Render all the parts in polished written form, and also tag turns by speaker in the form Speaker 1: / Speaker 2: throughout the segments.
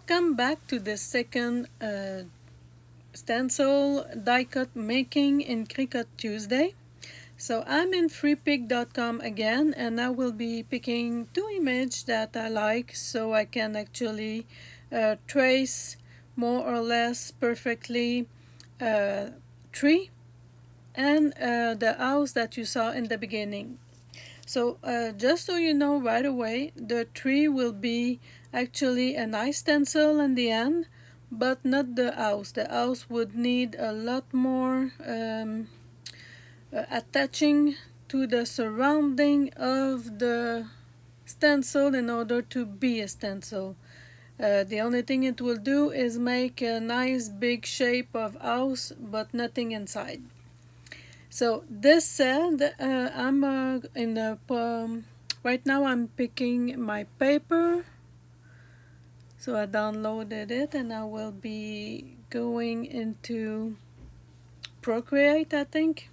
Speaker 1: Welcome back to the second stencil die cut making in CRICUT Tuesday. So I'm in freepick.com again, and I will be picking two images that I like so I can actually trace more or less perfectly tree and the house that you saw in the beginning. So just so you know right away, the tree will be actually a nice stencil in the end, but not the house. The house would need a lot more attaching to the surrounding of the stencil in order to be a stencil. The only thing it will do is make a nice big shape of house, but nothing inside. So this said, I'm in the right now I'm picking my paper. So I downloaded it, and I will be going into Procreate, I think.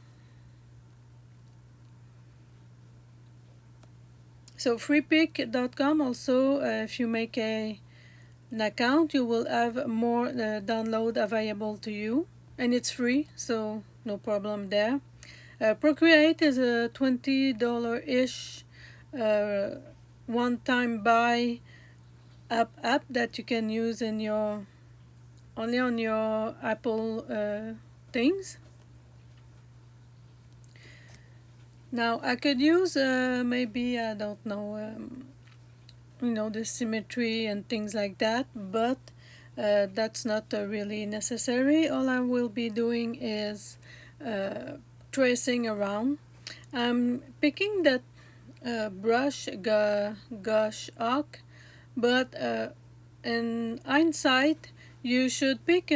Speaker 1: So freepick.com also, if you make an account, you will have more download available to you, and it's free, so no problem there. Procreate is a $20-ish one-time buy app that you can use in your only on your Apple things. Now I could use maybe I don't know the symmetry and things like that, but that's not really necessary. All I will be doing is tracing around. I'm picking that brush Gosh Oak, but in hindsight you should pick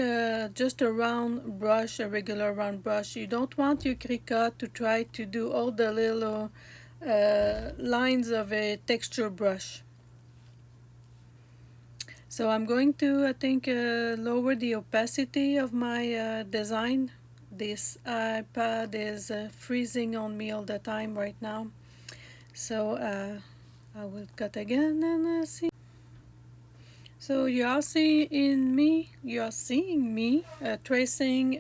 Speaker 1: just a round brush, a regular round brush. You don't want your CRICUT to try to do all the little lines of a texture brush. So I'm going to, I think, lower the opacity of my design. This iPad is freezing on me all the time right now. So I will cut again and see. So you are seeing me tracing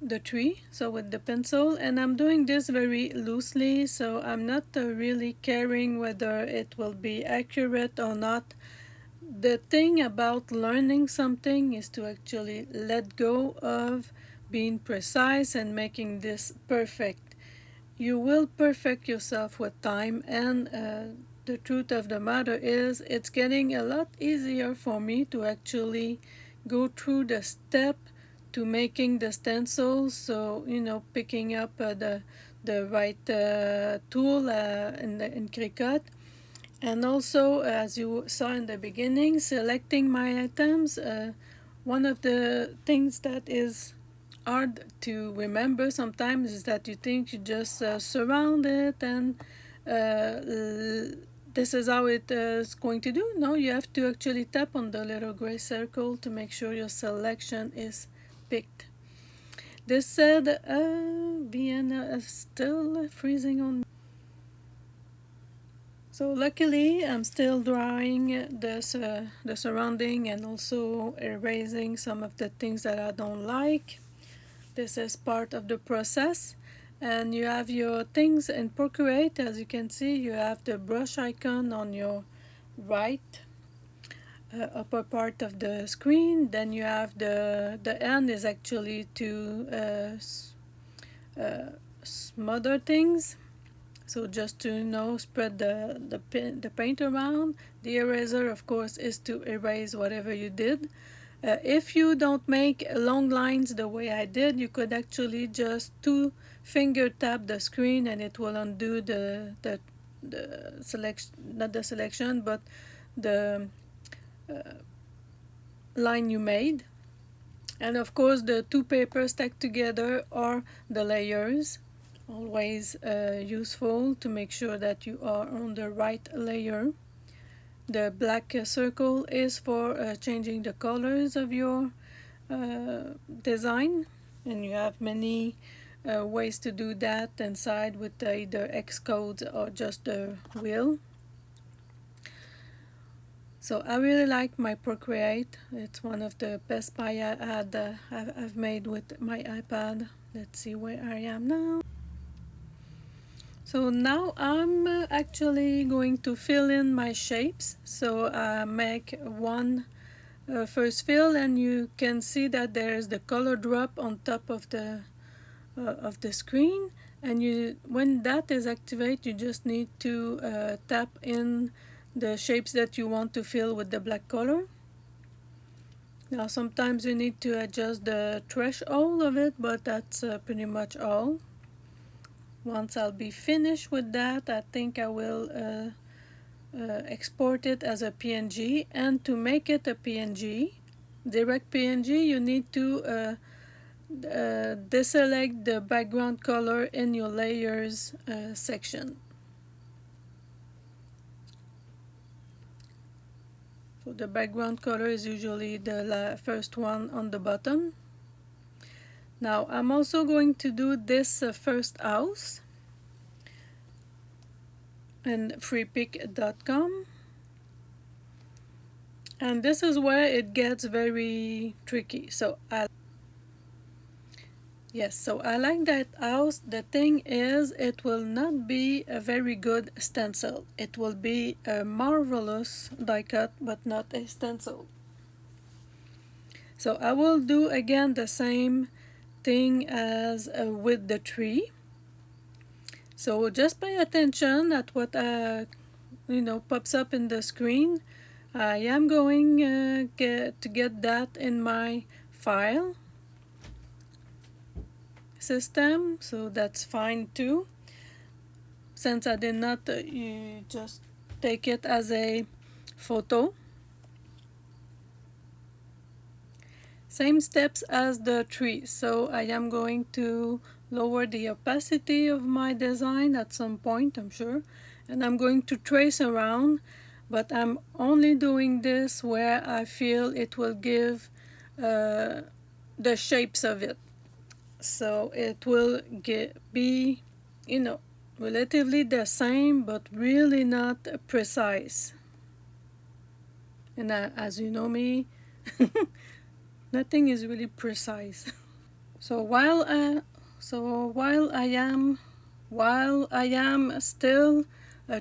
Speaker 1: the tree, so with the pencil, and I'm doing this very loosely, so I'm not really caring whether it will be accurate or not. The thing about learning something is to actually let go of being precise and making this perfect. You will perfect yourself with time, and the truth of the matter is it's getting a lot easier for me to actually go through the step to making the stencils. So picking up the right tool in CRICUT, and also as you saw in the beginning, selecting my items. One of the things that is hard to remember sometimes is that you think you just surround it and this is how it is going to do. No, you have to actually tap on the little gray circle to make sure your selection is picked. This said, Vienna is still freezing on me. So luckily I'm still drawing the surrounding and also erasing some of the things that I don't like. This is part of the process. And you have your things in Procreate. As you can see, you have the brush icon on your right upper part of the screen. Then you have the end is actually to smother things. So just to spread the paint around. The eraser, of course, is to erase whatever you did. If you don't make long lines the way I did, you could actually just finger tap the screen and it will undo the selection, not the selection, but the line you made. And of course the two papers stacked together are the layers. Always useful to make sure that you are on the right layer. The black circle is for changing the colors of your design, and you have many ways to do that inside with either X codes or just the wheel. So I really like my Procreate. It's one of the best I've made with my iPad. Let's see where I am now. So now I'm actually going to fill in my shapes. So make one first fill, and you can see that there's the color drop on top of the screen, and when that is activated, you just need to tap in the shapes that you want to fill with the black color. Now sometimes you need to adjust the threshold of it, but that's pretty much all. Once I'll be finished with that, I think I will export it as a PNG. And to make it a PNG, direct PNG, you need to deselect the background color in your layers section. So the background color is usually the first one on the bottom. Now I'm also going to do this first house in freepik.com, and this is where it gets very tricky. So I like that house. The thing is, it will not be a very good stencil. It will be a marvelous die cut, but not a stencil. So I will do again the same thing as with the tree. So just pay attention at what pops up in the screen. I am going to get that in my file system, so that's fine too. Since I did not you just take it as a photo. Same steps as the tree. So I am going to lower the opacity of my design at some point, I'm sure, and I'm going to trace around, but I'm only doing this where I feel it will give the shapes of it. So it will be, relatively the same, but really not precise. And as you know me, nothing is really precise. So while I am still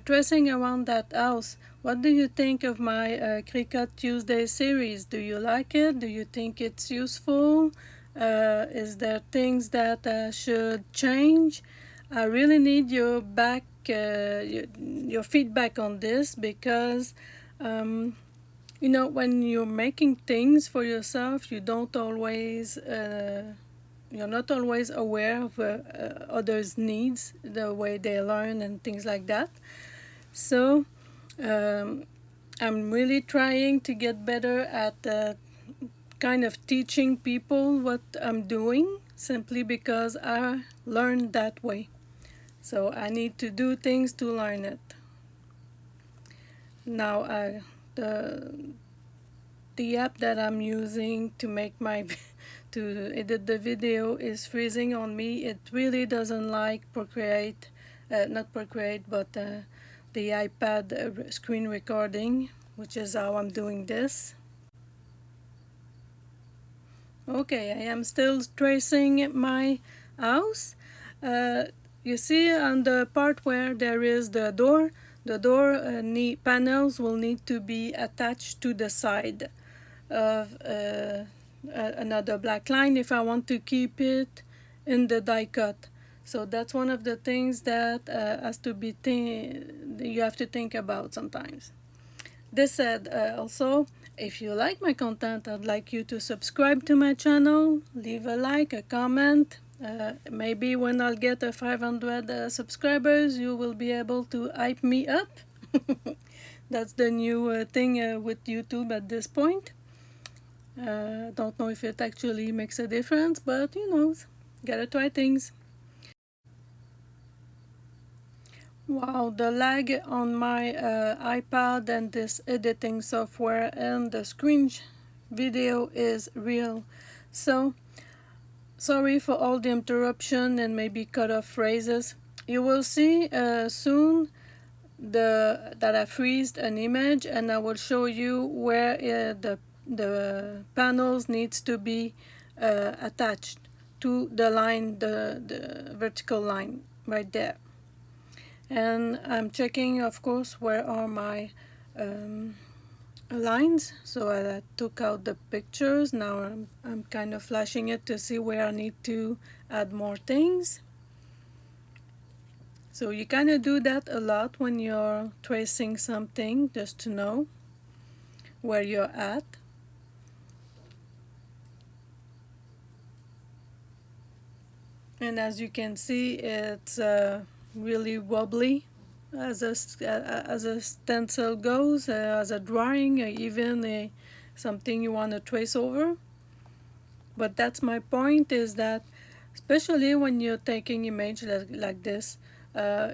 Speaker 1: tracing around that house, what do you think of my CRICUT Tuesday series? Do you like it? Do you think it's useful? Is there things that should change? I really need your feedback on this, because when you're making things for yourself, you're not always aware of others' needs, the way they learn and things like that. So I'm really trying to get better at kind of teaching people what I'm doing, simply because I learned that way. So I need to do things to learn it. Now the app that I'm using to make to edit the video is freezing on me. It really doesn't like Procreate, not Procreate, but the iPad screen recording, which is how I'm doing this. Okay, I am still tracing my house. You see on the part where there is the door panels will need to be attached to the side of another black line if I want to keep it in the die cut. So that's one of the things that has to be you have to think about sometimes. This said, also, if you like my content, I'd like you to subscribe to my channel, leave a like, a comment. Maybe when I'll get 500 subscribers, you will be able to hype me up. That's the new thing with YouTube at this point. Don't know if it actually makes a difference, but who knows? Gotta try things. Wow, the lag on my iPad and this editing software and the screen video is real. So sorry for all the interruption and maybe cut off phrases. You will see soon that I freezed an image, and I will show you where the panels needs to be attached to the line, the vertical line right there. And I'm checking, of course, where are my lines. So I took out the pictures. Now I'm kind of flashing it to see where I need to add more things. So you kind of do that a lot when you're tracing something, just to know where you're at. And as you can see, it's really wobbly as a stencil goes, as a drawing, even something you want to trace over. But that's my point, is that especially when you're taking image like this,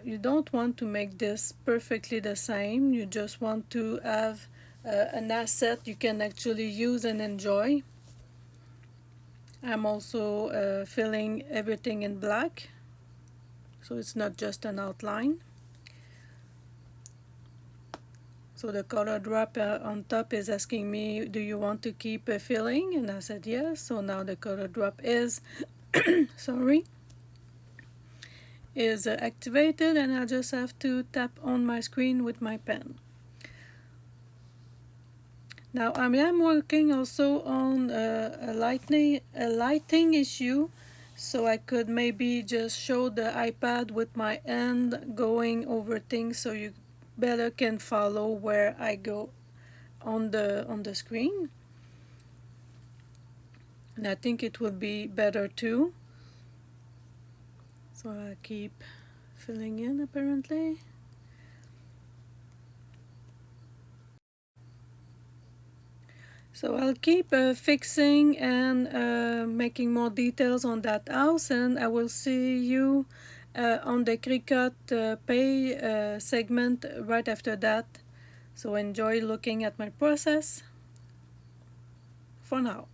Speaker 1: you don't want to make this perfectly the same. You just want to have an asset you can actually use and enjoy. I'm also filling everything in black, so it's not just an outline. So the color drop on top is asking me, do you want to keep filling? And I said yes. So now the color drop is sorry, is activated, and I just have to tap on my screen with my pen. Now I am working also on a lighting issue, so I could maybe just show the iPad with my hand going over things, so you better can follow where I go on the screen. And I think it will be better too. So I keep filling in apparently. So I'll keep fixing and making more details on that house, and I will see you on the CRICUT pay segment right after that. So enjoy looking at my process for now.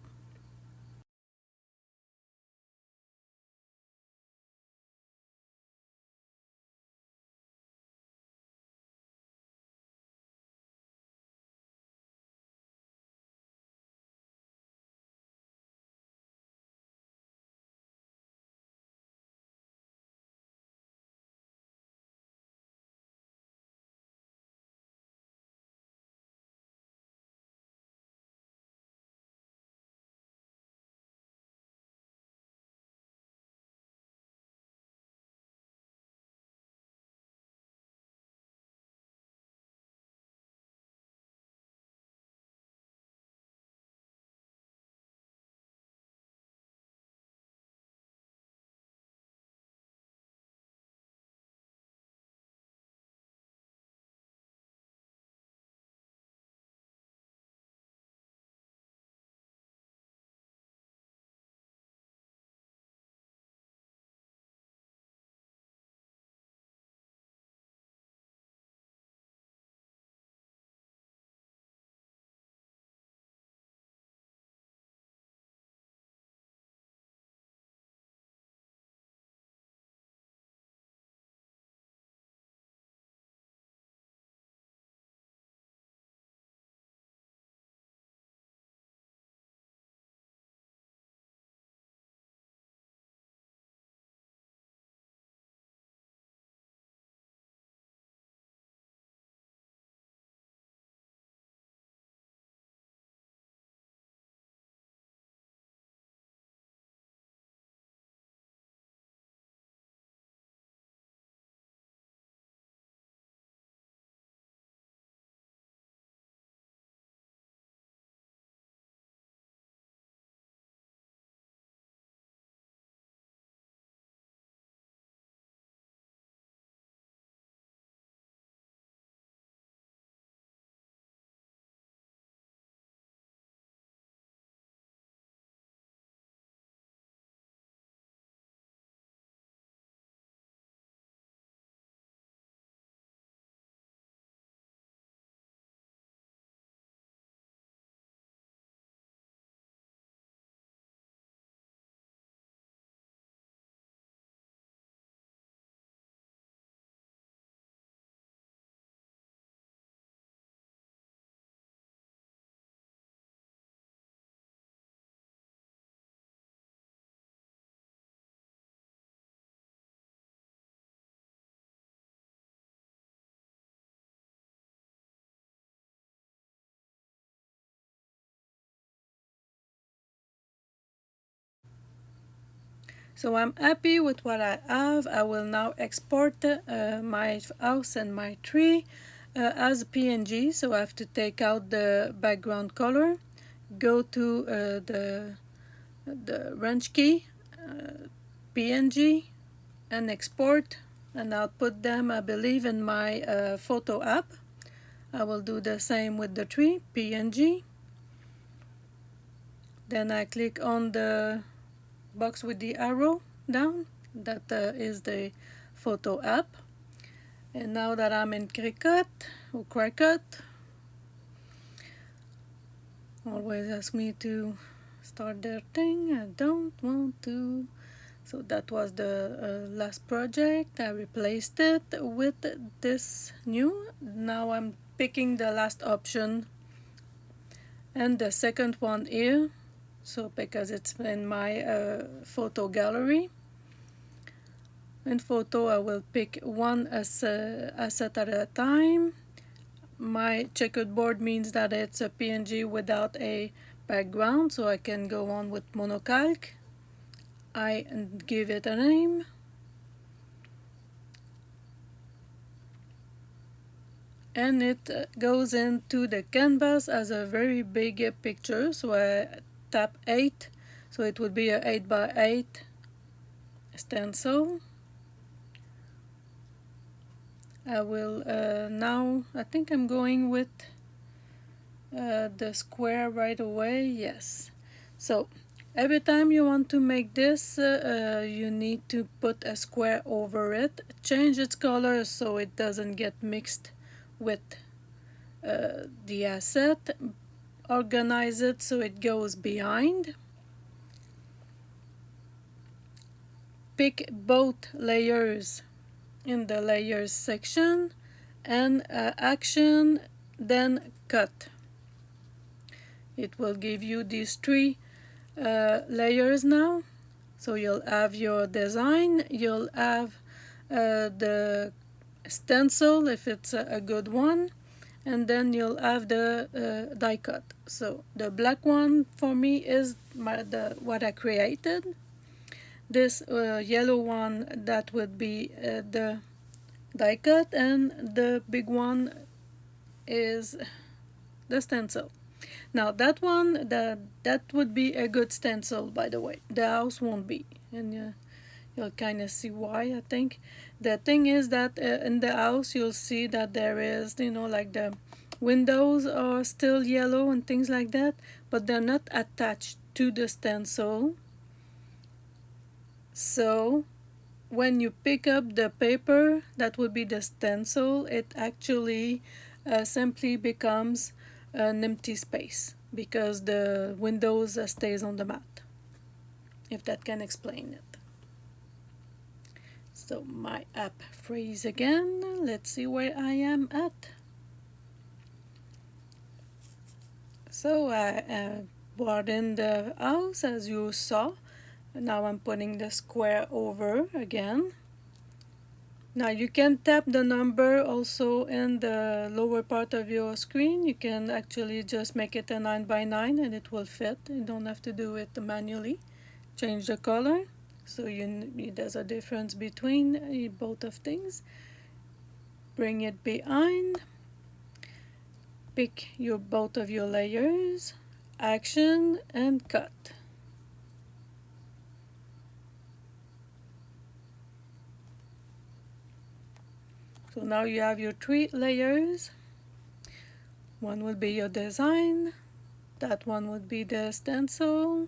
Speaker 1: So I'm happy with what I have. I will now export my house and my tree as a PNG. So I have to take out the background color, go to the wrench key, PNG, and export, and I'll put them, I believe, in my photo app. I will do the same with the tree, PNG. Then I click on the box with the arrow down. That is the photo app. And now that I'm in CRICUT or CRICUT, always ask me to start their thing. I don't want to. So that was the last project. I replaced it with this new. Now I'm picking the last option and the second one here. So because it's in my photo gallery. In photo I will pick one asset at a time. My checkered board means that it's a PNG without a background, so I can go on with monocalc. I give it a name. And it goes into the canvas as a very big picture, so I tap 8, so it would be a 8 by 8 stencil. I will now, I think I'm going with the square right away. Yes. So every time you want to make this, you need to put a square over it, change its color so it doesn't get mixed with the asset, organize it so it goes behind. Pick both layers in the layers section and action, then cut. It will give you these 3 layers now. So you'll have your design, you'll have the stencil if it's a good one, and then you'll have the die cut. So the black one for me is what I created. This yellow one, that would be the die cut, and the big one is the stencil. Now that one, that would be a good stencil, by the way. The house won't be, and you'll kind of see why. I think the thing is that in the house you'll see that there is, like the windows are still yellow and things like that, but they're not attached to the stencil. So when you pick up the paper that would be the stencil, it actually simply becomes an empty space because the windows stays on the mat, if that can explain it. So my app freeze again. Let's see where I am at. So I brought in the house as you saw. Now I'm putting the square over again. Now you can tap the number also in the lower part of your screen. You can actually just make it a 9 by 9 and it will fit. You don't have to do it manually. Change the color so there's a difference between both of things. Bring it behind. Pick both of your layers, action, and cut. So now you have your 3 layers. One will be your design, that one would be the stencil,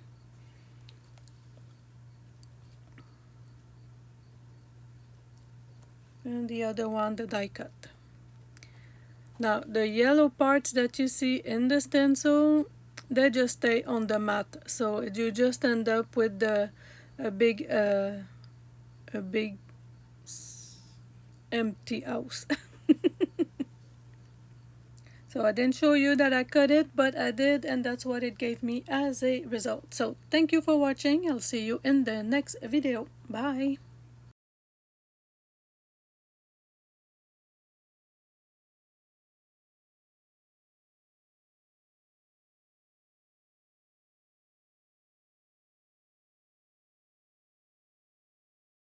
Speaker 1: and the other one the die cut. Now the yellow parts that you see in the stencil, they just stay on the mat, so you just end up with a big empty house. So I didn't show you that I cut it, but I did, and that's what it gave me as a result. So thank you for watching. I'll see you in the next video. Bye.